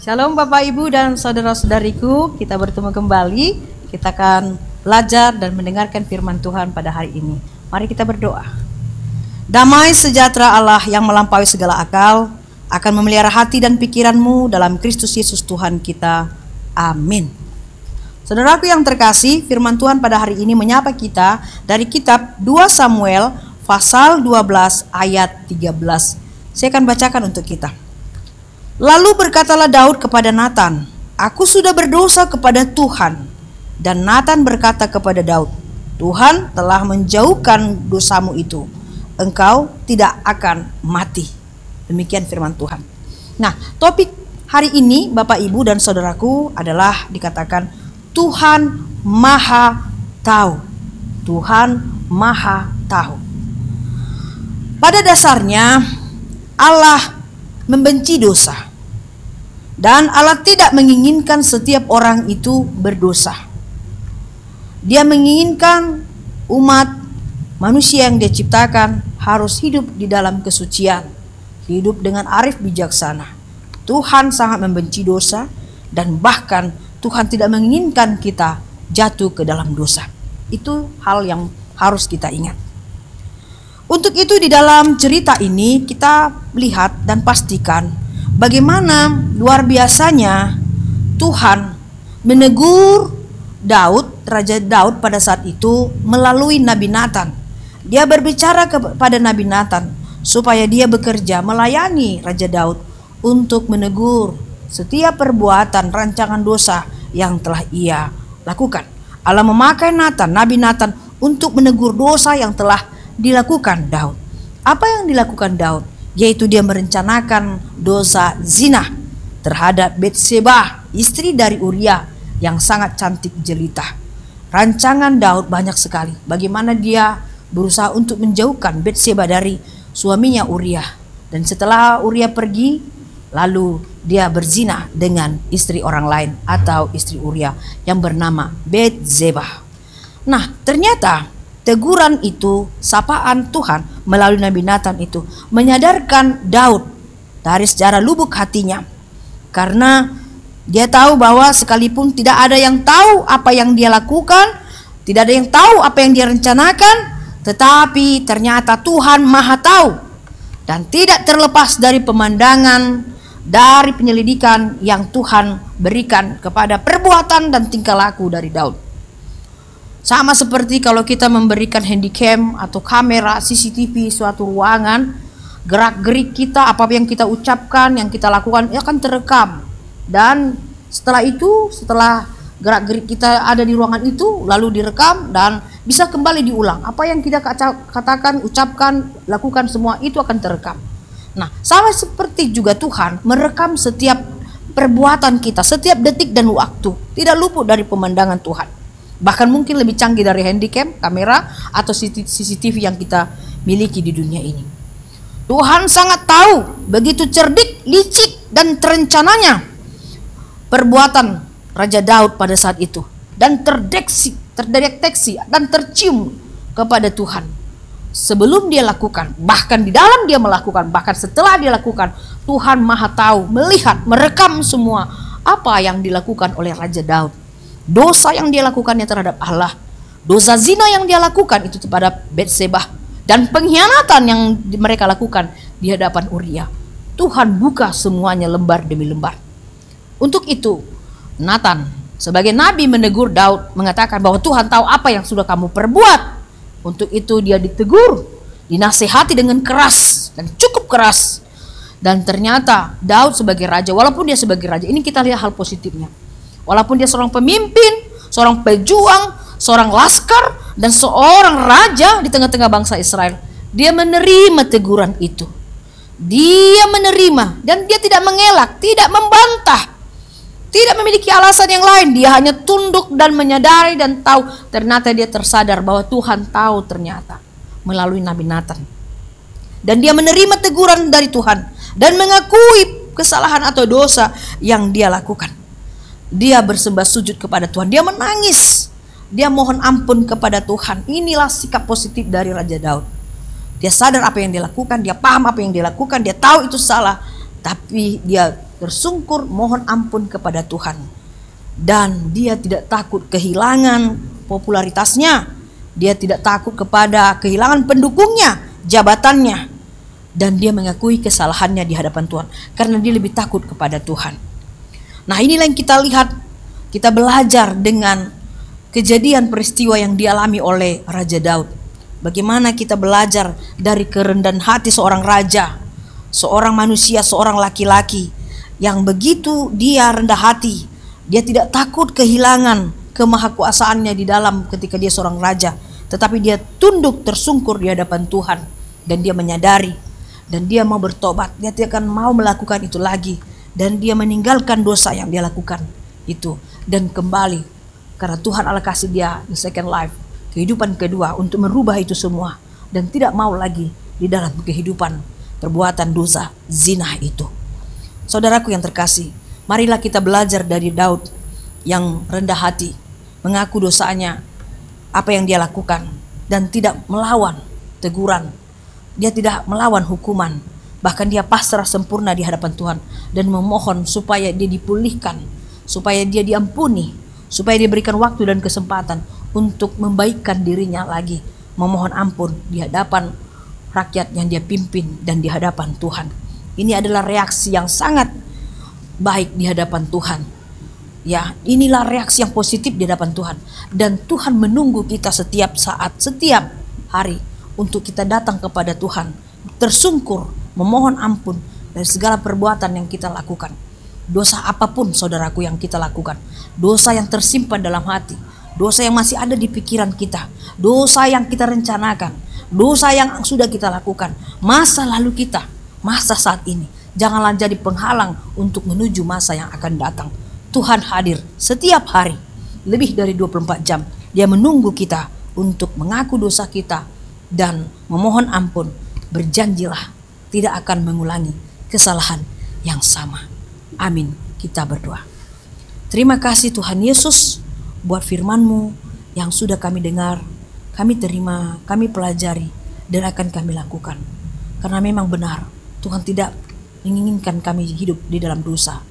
Shalom Bapak Ibu dan saudara-saudariku, kita bertemu kembali. Kita akan belajar dan mendengarkan firman Tuhan pada hari ini. Mari kita berdoa. Damai sejahtera Allah yang melampaui segala akal akan memelihara hati dan pikiranmu dalam Kristus Yesus Tuhan kita. Amin. Saudaraku yang terkasih, firman Tuhan pada hari ini menyapa kita dari kitab 2 Samuel pasal 12 ayat 13. Saya akan bacakan untuk kita. Lalu berkatalah Daud kepada Natan, "Aku sudah berdosa kepada Tuhan." Dan Natan berkata kepada Daud, "Tuhan telah menjauhkan dosamu itu. Engkau tidak akan mati." Demikian firman Tuhan. Nah, topik hari ini Bapak Ibu dan saudaraku adalah dikatakan Tuhan Maha Tahu. Tuhan Maha Tahu. Pada dasarnya Allah membenci dosa, dan Allah tidak menginginkan setiap orang itu berdosa. Dia menginginkan umat manusia yang Dia ciptakan harus hidup di dalam kesucian, hidup dengan arif bijaksana. Tuhan sangat membenci dosa, dan bahkan Tuhan tidak menginginkan kita jatuh ke dalam dosa. Itu hal yang harus kita ingat. Untuk itu di dalam cerita ini kita lihat dan pastikan bagaimana luar biasanya Tuhan menegur Daud, Raja Daud pada saat itu melalui Nabi Natan. Dia berbicara kepada Nabi Natan supaya dia bekerja melayani Raja Daud untuk menegur setiap perbuatan rancangan dosa yang telah ia lakukan. Allah memakai Natan, Nabi Natan, untuk menegur dosa yang telah dilakukan Daud. Apa yang dilakukan Daud? Yaitu dia merencanakan dosa zina terhadap Betseba, istri dari Uria yang sangat cantik jelita. Rancangan Daud banyak sekali. Bagaimana dia berusaha untuk menjauhkan Betseba dari suaminya Uria. Dan setelah Uria pergi, lalu dia berzina dengan istri orang lain atau istri Uria yang bernama Betseba. Nah, ternyata teguran itu, sapaan Tuhan melalui Nabi Natan itu menyadarkan Daud dari sejarah lubuk hatinya. Karena dia tahu bahwa sekalipun tidak ada yang tahu apa yang dia lakukan, tidak ada yang tahu apa yang dia rencanakan, tetapi ternyata Tuhan Maha Tahu. Dan tidak terlepas dari pemandangan, dari penyelidikan yang Tuhan berikan kepada perbuatan dan tingkah laku dari Daud. Sama seperti kalau kita memberikan handycam atau kamera CCTV suatu ruangan, gerak-gerik kita, apa yang kita ucapkan, yang kita lakukan, ya akan terekam. Dan setelah itu, setelah gerak-gerik kita ada di ruangan itu, lalu direkam dan bisa kembali diulang. Apa yang kita katakan, ucapkan, lakukan, semua itu akan terekam. Nah, sama seperti juga Tuhan merekam setiap perbuatan kita, setiap detik dan waktu, tidak luput dari pemandangan Tuhan. Bahkan mungkin lebih canggih dari handycam, kamera, atau CCTV yang kita miliki di dunia ini. Tuhan sangat tahu, begitu cerdik, licik, dan terencananya perbuatan Raja Daud pada saat itu. Dan terdeteksi dan tercium kepada Tuhan sebelum dia lakukan, bahkan di dalam dia melakukan, bahkan setelah dia lakukan. Tuhan Maha Tahu, melihat, merekam semua apa yang dilakukan oleh Raja Daud. Dosa yang dia lakukannya terhadap Allah, dosa zina yang dia lakukan itu kepada Betseba, dan pengkhianatan yang mereka lakukan di hadapan Uria. Tuhan buka semuanya lembar demi lembar. Untuk itu Natan sebagai nabi menegur Daud, mengatakan bahwa Tuhan tahu apa yang sudah kamu perbuat. Untuk itu dia ditegur, dinasehati dengan keras dan cukup keras. Dan ternyata Daud sebagai raja, walaupun dia sebagai raja, ini kita lihat hal positifnya. Walaupun dia seorang pemimpin, seorang pejuang, seorang laskar, dan seorang raja di tengah-tengah bangsa Israel, dia menerima teguran itu. Dia menerima, dan dia tidak mengelak, tidak membantah, tidak memiliki alasan yang lain. Dia hanya tunduk dan menyadari dan tahu. Ternyata dia tersadar bahwa Tuhan tahu ternyata melalui Nabi Natan. Dan dia menerima teguran dari Tuhan dan mengakui kesalahan atau dosa yang dia lakukan. Dia bersembah sujud kepada Tuhan. Dia menangis. Dia mohon ampun kepada Tuhan. Inilah sikap positif dari Raja Daud. Dia sadar apa yang dia lakukan. Dia paham apa yang dia lakukan. Dia tahu itu salah. Tapi dia tersungkur mohon ampun kepada Tuhan. Dan dia tidak takut kehilangan popularitasnya, dia tidak takut kepada kehilangan pendukungnya, jabatannya, dan dia mengakui kesalahannya di hadapan Tuhan karena dia lebih takut kepada Tuhan. Nah, inilah yang kita lihat, kita belajar dengan kejadian peristiwa yang dialami oleh Raja Daud. Bagaimana kita belajar dari kerendahan hati seorang raja, seorang manusia, seorang laki-laki yang begitu dia rendah hati. Dia tidak takut kehilangan kemahakuasaannya di dalam ketika dia seorang raja, tetapi dia tunduk tersungkur di hadapan Tuhan, dan dia menyadari dan dia mau bertobat. Dia tidak akan mau melakukan itu lagi, dan dia meninggalkan dosa yang dia lakukan itu dan kembali karena Tuhan Allah kasih dia the second life, kehidupan kedua, untuk merubah itu semua dan tidak mau lagi di dalam kehidupan perbuatan dosa zina itu. Saudaraku yang terkasih, marilah kita belajar dari Daud yang rendah hati, mengaku dosanya, apa yang dia lakukan, dan tidak melawan teguran. Dia tidak melawan hukuman, bahkan dia pasrah sempurna di hadapan Tuhan dan memohon supaya dia dipulihkan, supaya dia diampuni, supaya dia berikan waktu dan kesempatan untuk membaikkan dirinya lagi, memohon ampun di hadapan rakyat yang dia pimpin dan di hadapan Tuhan. Ini adalah reaksi yang sangat baik di hadapan Tuhan. Ya, inilah reaksi yang positif di hadapan Tuhan, dan Tuhan menunggu kita setiap saat, setiap hari untuk kita datang kepada Tuhan, tersungkur, memohon ampun dari segala perbuatan yang kita lakukan. Dosa apapun saudaraku yang kita lakukan, dosa yang tersimpan dalam hati, dosa yang masih ada di pikiran kita, dosa yang kita rencanakan, dosa yang sudah kita lakukan, masa lalu kita, masa saat ini, janganlah jadi penghalang untuk menuju masa yang akan datang. Tuhan hadir setiap hari, lebih dari 24 jam. Dia menunggu kita untuk mengaku dosa kita dan memohon ampun. Berjanjilah tidak akan mengulangi kesalahan yang sama. Amin. Kita berdoa. Terima kasih Tuhan Yesus buat firman-Mu yang sudah kami dengar, kami terima, kami pelajari, dan akan kami lakukan. Karena memang benar, Tuhan tidak menginginkan kami hidup di dalam dosa.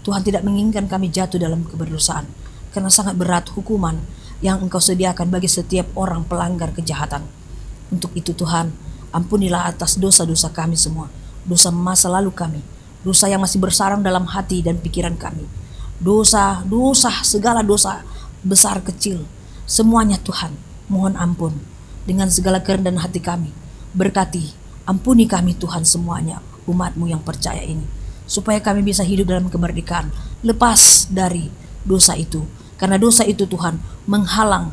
Tuhan tidak menginginkan kami jatuh dalam keberdosaan, karena sangat berat hukuman yang Engkau sediakan bagi setiap orang pelanggar kejahatan. Untuk itu Tuhan, ampunilah atas dosa-dosa kami semua, dosa masa lalu kami, dosa yang masih bersarang dalam hati dan pikiran kami, dosa, segala dosa besar kecil, semuanya Tuhan, mohon ampun dengan segala kerendahan hati kami. Berkati, ampuni kami Tuhan semuanya, umat-Mu yang percaya ini, supaya kami bisa hidup dalam kemerdekaan, lepas dari dosa itu. Karena dosa itu Tuhan menghalang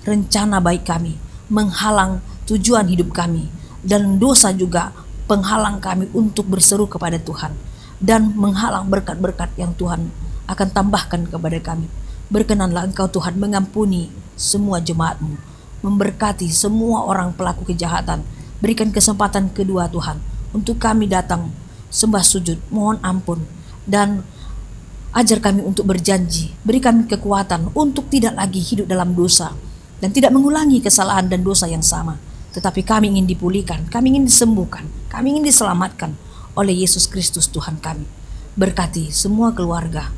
rencana baik kami, menghalang tujuan hidup kami, dan dosa juga penghalang kami untuk berseru kepada Tuhan, dan menghalang berkat-berkat yang Tuhan akan tambahkan kepada kami. Berkenanlah Engkau Tuhan mengampuni semua jemaat-Mu, memberkati semua orang pelaku kejahatan. Berikan kesempatan kedua Tuhan untuk kami datang sembah sujud, mohon ampun, dan ajar kami untuk berjanji. Beri kami kekuatan untuk tidak lagi hidup dalam dosa dan tidak mengulangi kesalahan dan dosa yang sama. Tetapi kami ingin dipulihkan, kami ingin disembuhkan, kami ingin diselamatkan oleh Yesus Kristus Tuhan kami. Berkati semua keluarga,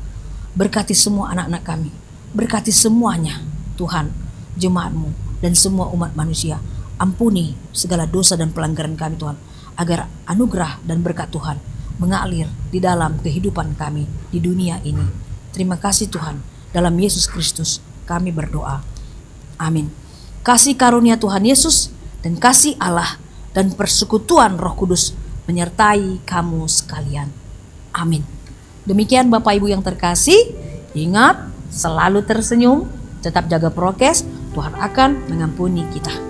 berkati semua anak-anak kami, berkati semuanya Tuhan, jemaat-Mu dan semua umat manusia. Ampuni segala dosa dan pelanggaran kami Tuhan, agar anugerah dan berkat Tuhan mengalir di dalam kehidupan kami di dunia ini. Terima kasih Tuhan, dalam Yesus Kristus kami berdoa. Amin. Kasih karunia Tuhan Yesus dan kasih Allah dan persekutuan Roh Kudus menyertai kamu sekalian. Amin. Demikian Bapak Ibu yang terkasih, ingat selalu tersenyum, tetap jaga prokes, Tuhan akan mengampuni kita.